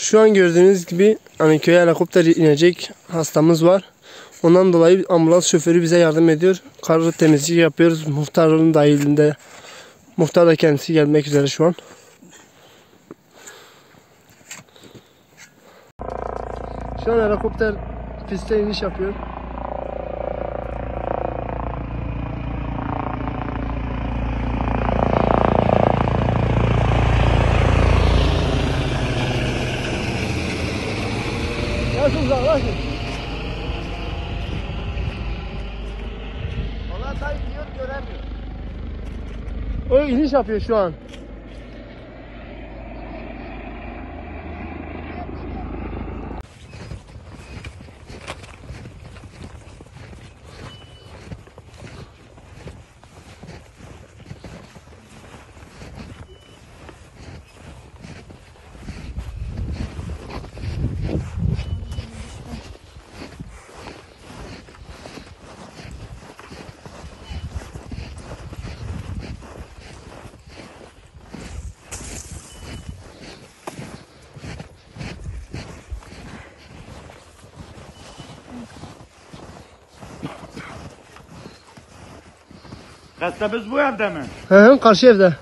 Şu an gördüğünüz gibi hani köye helikopter inecek hastamız var. Ondan dolayı ambulans şoförü bize yardım ediyor. Karı temizlik yapıyoruz. Muhtarın dahilinde. Muhtar da kendisi gelmek üzere şu an. Şu an helikopter piste iniş yapıyor. Nasıl uzaklaşın? Valla dayı diyor göremiyor. O iniş yapıyor şu an. Hastamız bu evde mi? Hı hı, karşı evde.